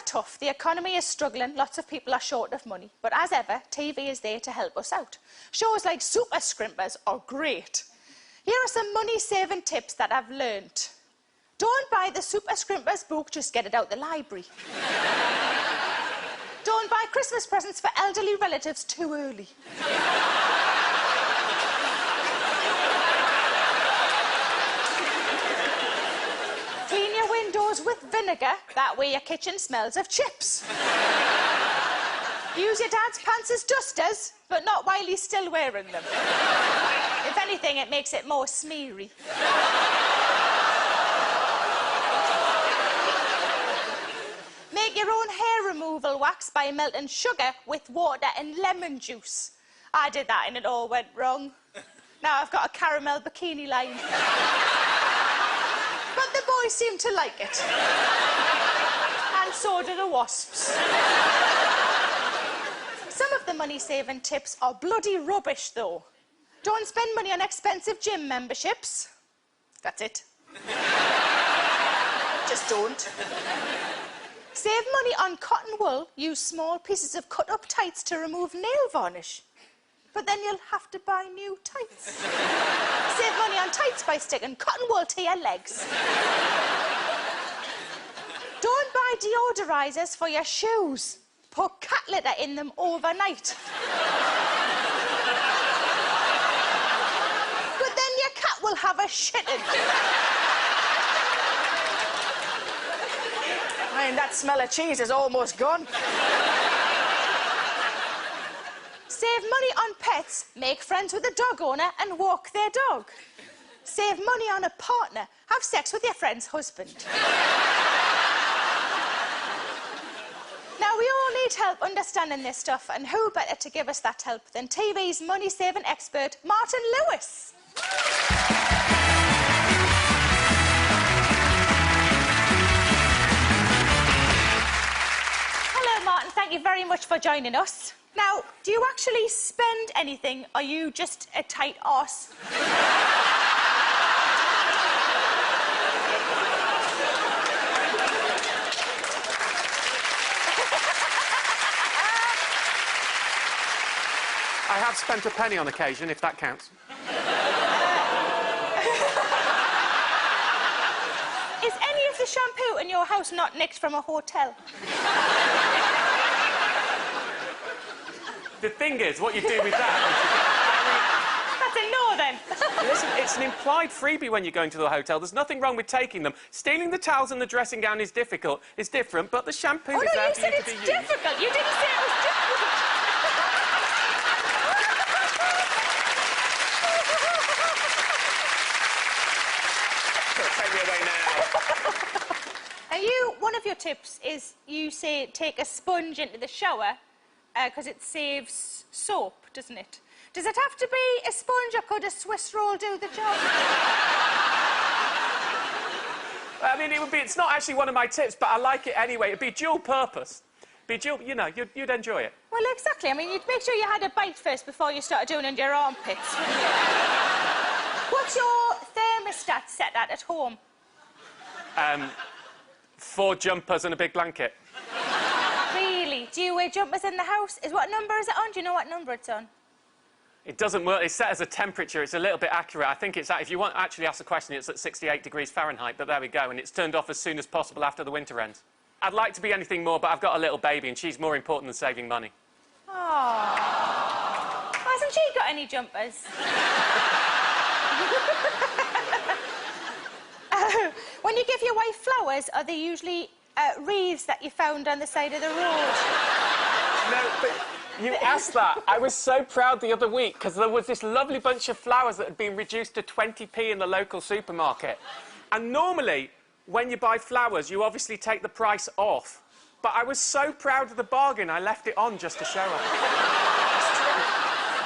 tough. The economy is struggling. Lots of people are short of money. But as ever, TV is there to help us out. Shows like Super Scrimpers are great. Here are some money-saving tips that I've learnt. Don't buy the Super Scrimpers book, just get it out the library. Don't buy Christmas presents for elderly relatives too early. Clean your windows with vinegar, that way your kitchen smells of chips. Use your dad's pants as dusters, but not while he's still wearing them. If anything, it makes it more smeary. Make your own hair removal wax by melting sugar with water and lemon juice. I did that and it all went wrong. Now I've got a caramel bikini line. But the boys seem to like it. And so do the wasps. Some of the money-saving tips are bloody rubbish, though. Don't spend money on expensive gym memberships. That's it. Just don't. Save money on cotton wool. Use small pieces of cut-up tights to remove nail varnish. But then you'll have to buy new tights. Save money on tights by sticking cotton wool to your legs. Don't buy deodorizers for your shoes. Put cat litter in them overnight. But then your cat will have a shitting. I mean, that smell of cheese is almost gone. Save money on pets, make friends with a dog owner and walk their dog. Save money on a partner, have sex with your friend's husband. Now, we all need help understanding this stuff, and who better to give us that help than TV's money-saving expert, Martin Lewis. Hello, Martin. Thank you very much for joining us. Now, do you actually spend anything, or are you just a tight arse? I have spent a penny on occasion, if that counts. Is any of the shampoo in your house not nicked from a hotel? The thing is, what you do with that... That's a no, then. Listen, it's an implied freebie when you go into the hotel. There's nothing wrong with taking them. Stealing the towels and the dressing gown is difficult. It's different, but the shampoo is there for you to be used. You said it's difficult. You didn't say it was difficult. Take me away now. One of your tips is you say take a sponge into the shower because it saves soap, doesn't it? Does it have to be a sponge, or could a Swiss roll do the job? I mean, it's not actually one of my tips, but I like it anyway. It'd be dual purpose. You know, you'd enjoy it. Well, exactly. I mean, you'd make sure you had a bite first before you started doing it under your armpits. What's your thermostat set at home? 4 jumpers and a big blanket. Really? Do you wear jumpers in the house? What number is it on? Do you know what number it's on? It doesn't work. It's set as a temperature. It's a little bit accurate. I think it's at, if you want to actually ask the question, it's at 68 degrees Fahrenheit, but there we go, and it's turned off as soon as possible after the winter ends. I'd like to be anything more, but I've got a little baby, and she's more important than saving money. Oh. Hasn't she got any jumpers? When you give your wife flowers, are they usually wreaths that you found on the side of the road? No, but you asked that. I was so proud the other week because there was this lovely bunch of flowers that had been reduced to 20p in the local supermarket. And normally, when you buy flowers, you obviously take the price off. But I was so proud of the bargain, I left it on just to show her. It's true.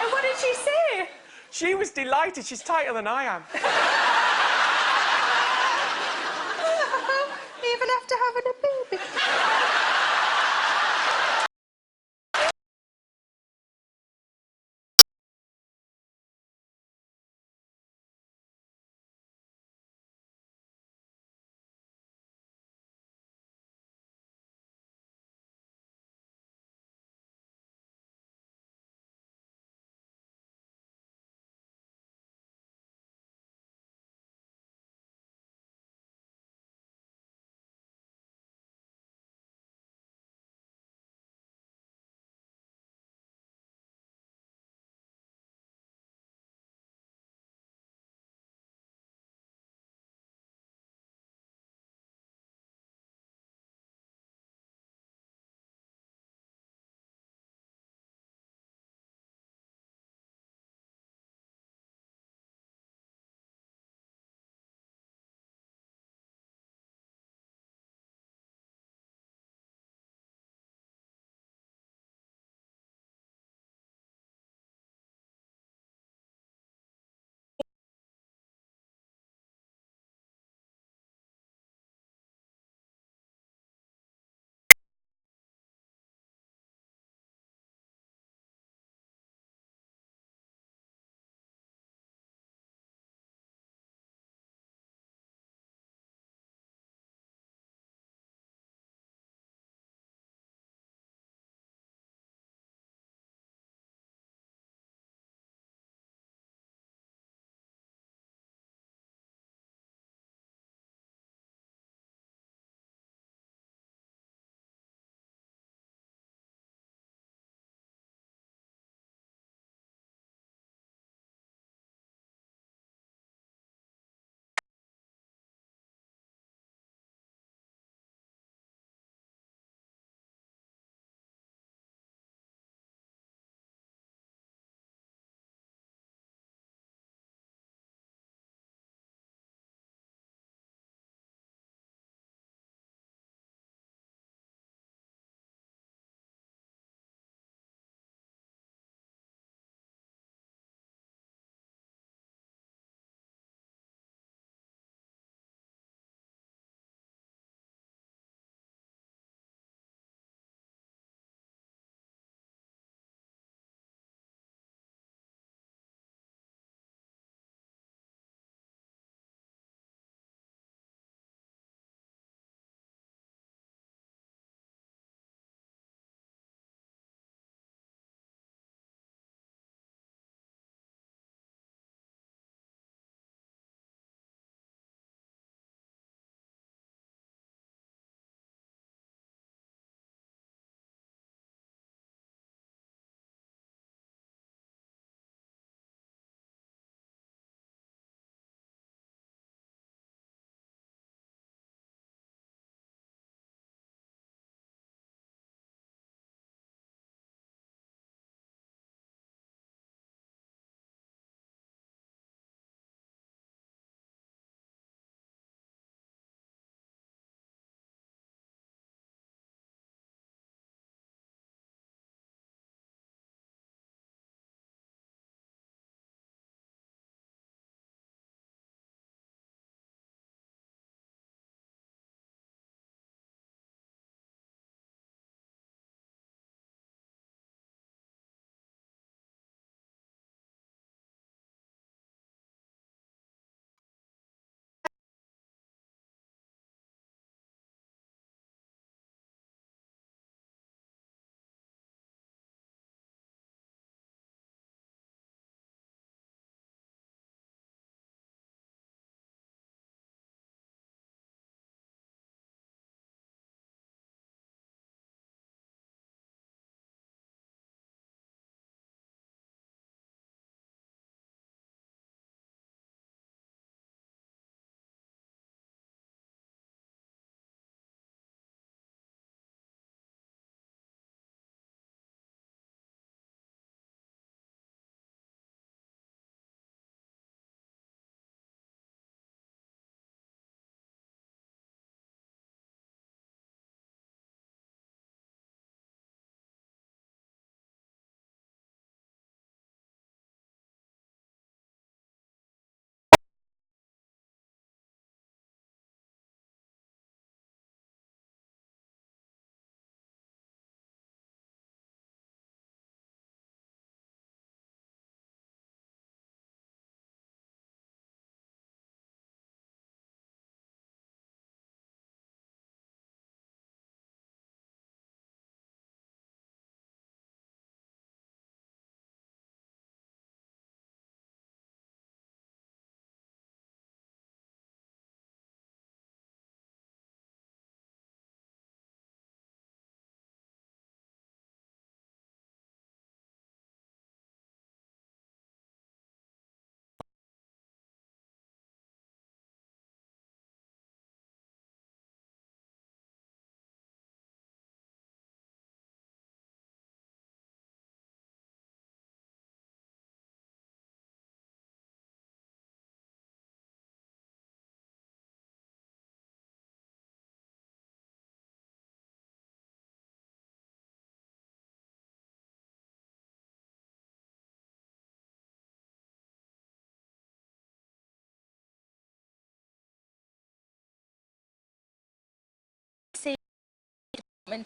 And what did she say? She was delighted. She's tighter than I am. Even after having a baby.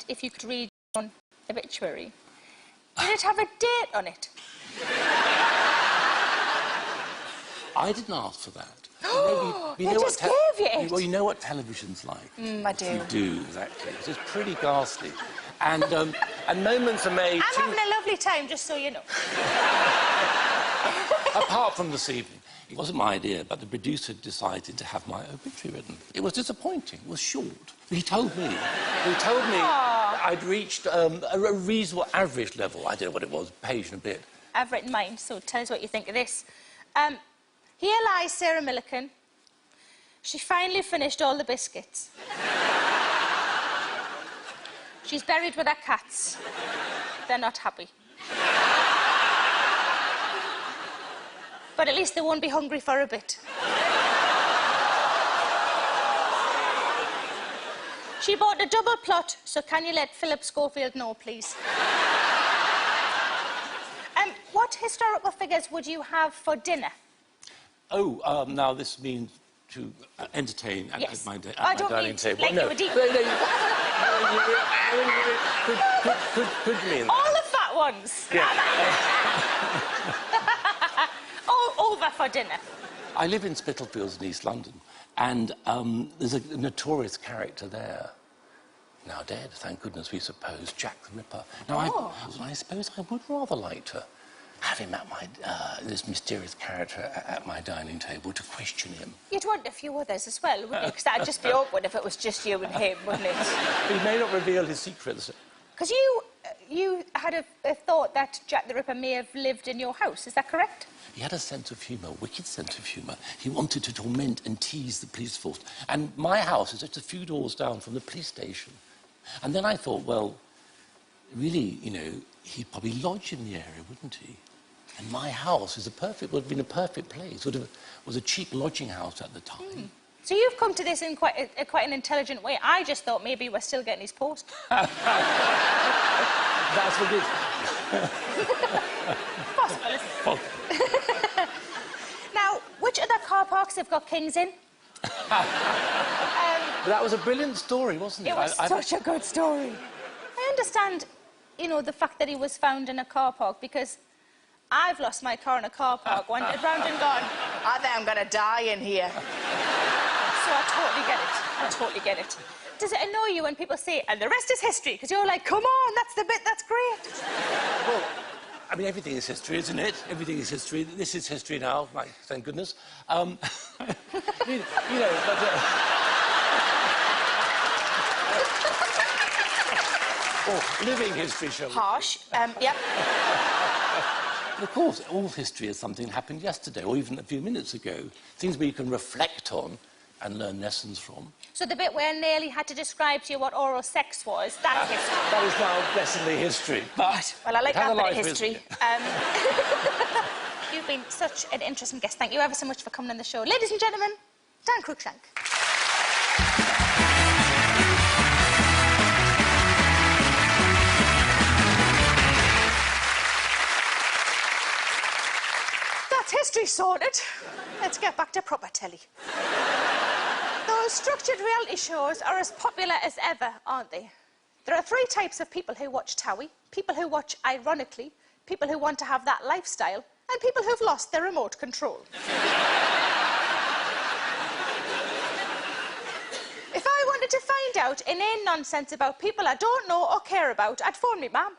if you could read your own obituary. Did it have a date on it? I didn't ask for that. They just gave you it. Well, you know what television's like. I do. You do, exactly. It's just pretty ghastly. And moments are made... I'm having a lovely time, just so you know. Apart from this evening. It wasn't my idea, but the producer decided to have my obituary written. It was disappointing. It was short. He told me I'd reached a reasonable average level. I don't know what it was, page and a bit. I've written mine, so tell us what you think of this. Here lies Sarah Millican. She finally finished all the biscuits. She's buried with her cats. They're not happy. But at least they won't be hungry for a bit. She bought a double plot, so can you let Philip Schofield know, please? What historical figures would you have for dinner? Oh, now this means to entertain at my dining table. Like you were deep. Could mean all the fat ones. Yeah. Over for dinner. I live in Spitalfields in East London, and there's a notorious character there. Now dead, thank goodness, we suppose, Jack the Ripper. Now, I suppose I would rather like to have him at my, this mysterious character at my dining table to question him. You'd want a few others as well, wouldn't you? Because that'd just be awkward if it was just you and him, wouldn't it? He may not reveal his secrets. Because you had a thought that Jack the Ripper may have lived in your house, is that correct? He had a sense of humour, a wicked sense of humour. He wanted to torment and tease the police force. And my house is just a few doors down from the police station. And then I thought, well, really, you know, he'd probably lodge in the area, wouldn't he? And my house is would have been a perfect place. Was a cheap lodging house at the time. So you've come to this in quite an intelligent way. I just thought maybe we're still getting his post. That's what it is. Possible. Now, which other car parks have got kings in? That was a brilliant story, wasn't it? It was such a good story. I understand, you know, the fact that he was found in a car park, because I've lost my car in a car park, wandered round and gone, I think I'm going to die in here. So I totally get it. Does it annoy you when people say, and the rest is history? Because you're like, come on, that's the bit, that's great. Well, I mean, everything is history, isn't it? Everything is history. This is history now, thank goodness. you know, but... living history, shall we? Harsh, yep. Of course, all history is something that happened yesterday, or even a few minutes ago. Things where you can reflect on and learn lessons from. So the bit where Nelly had to describe to you what oral sex was, that's history. That is now blessedly history. Right. Well, I like that bit of history. You've been such an interesting guest. Thank you ever so much for coming on the show. Ladies and gentlemen, Dan Cruikshank. That's history sorted. Let's get back to proper telly. Those structured reality shows are as popular as ever, aren't they? There are three types of people who watch Towie: people who watch ironically, people who want to have that lifestyle, and people who've lost their remote control. If I wanted to find out inane nonsense about people I don't know or care about, I'd phone me mum.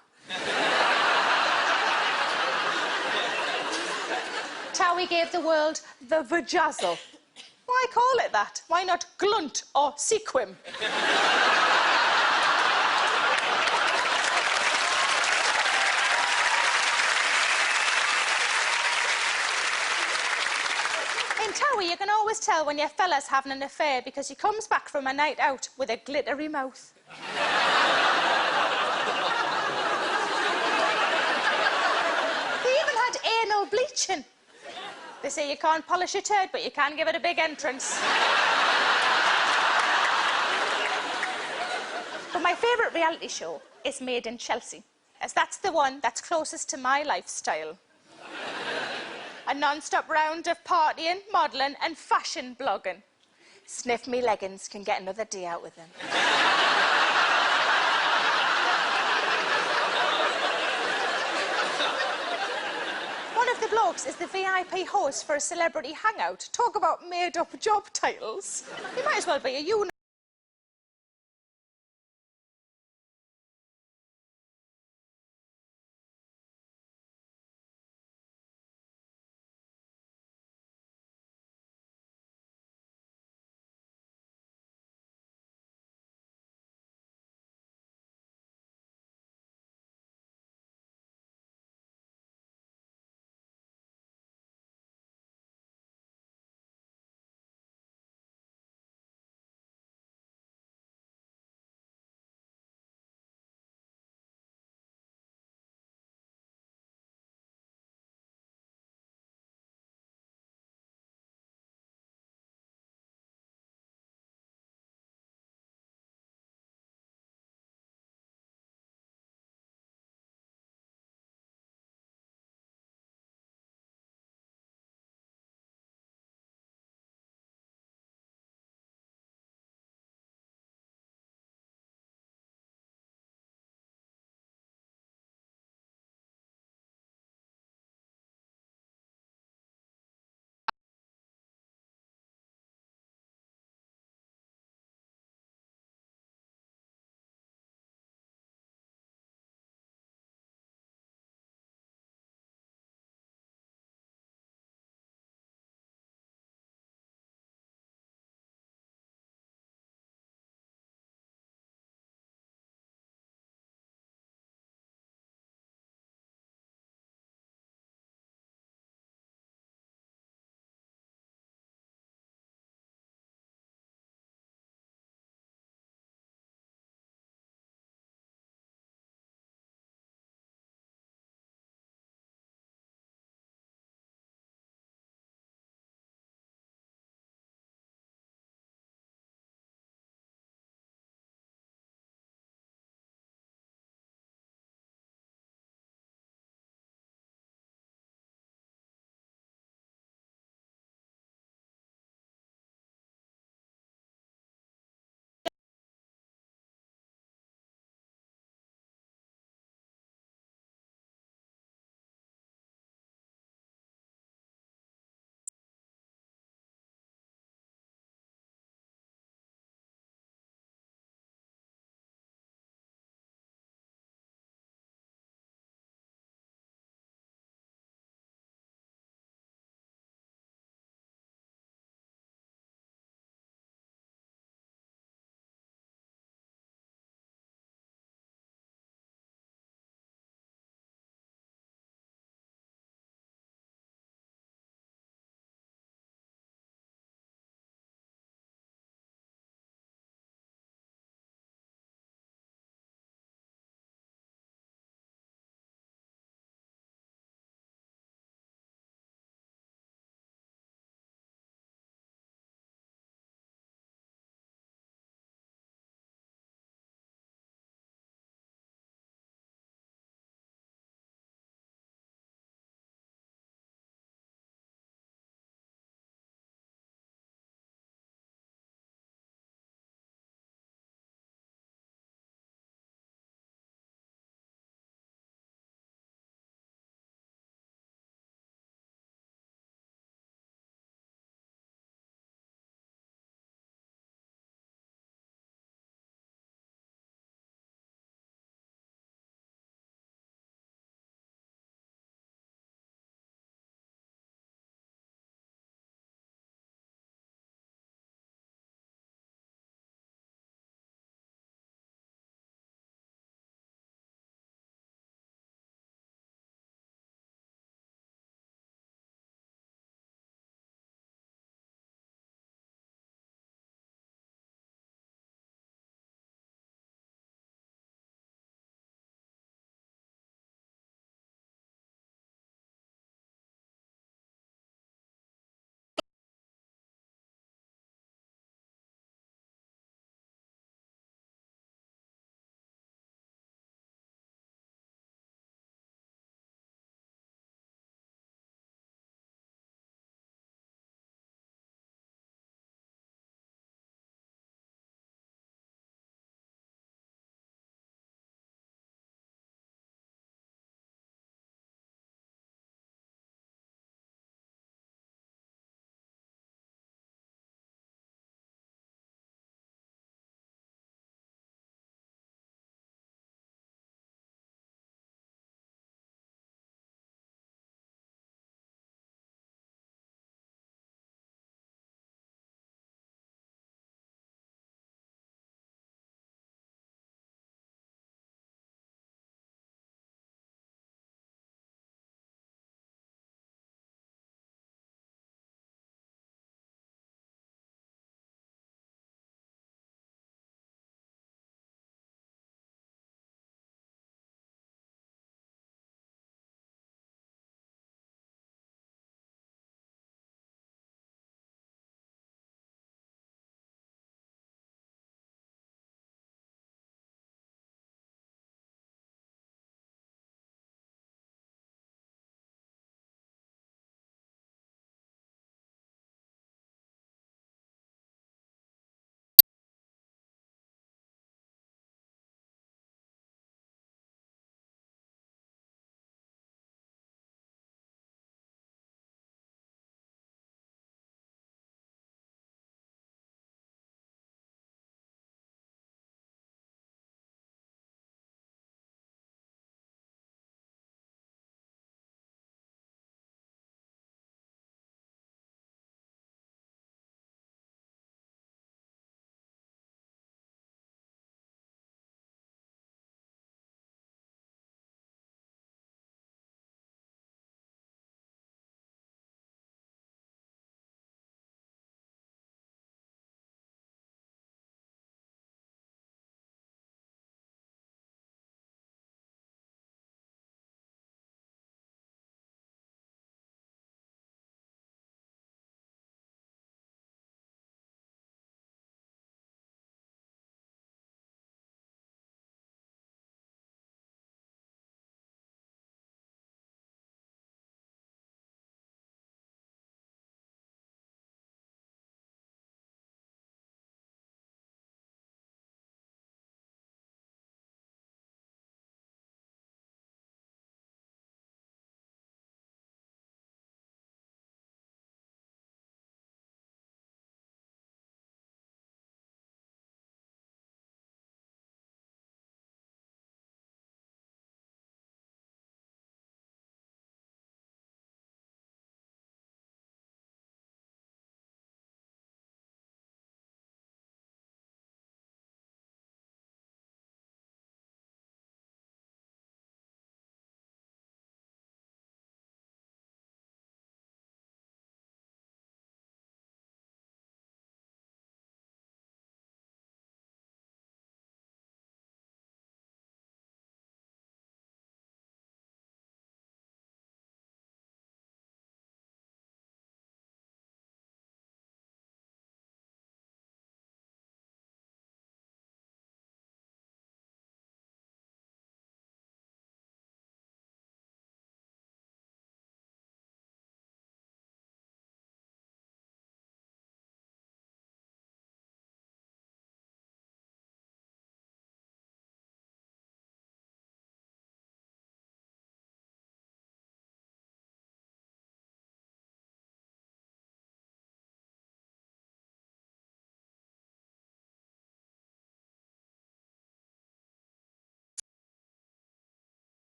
Towie gave the world the vajazzle. Why call it that? Why not glunt or sequim? In Towie, you can always tell when your fella's having an affair because he comes back from a night out with a glittery mouth. They even had anal bleaching. They say you can't polish a turd, but you can give it a big entrance. But my favourite reality show is Made in Chelsea, as that's the one that's closest to my lifestyle. A non-stop round of partying, modelling and fashion blogging. Sniff me leggings, can get another day out with them. Stokes is the VIP host for a celebrity hangout. Talk about made-up job titles. You might as well be a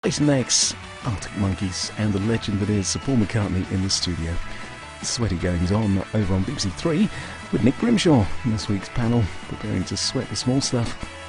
It's next, Arctic Monkeys and the legend that is Sir Paul McCartney in the studio. Sweaty goings on over on BBC Three with Nick Grimshaw in this week's panel, preparing to sweat the small stuff.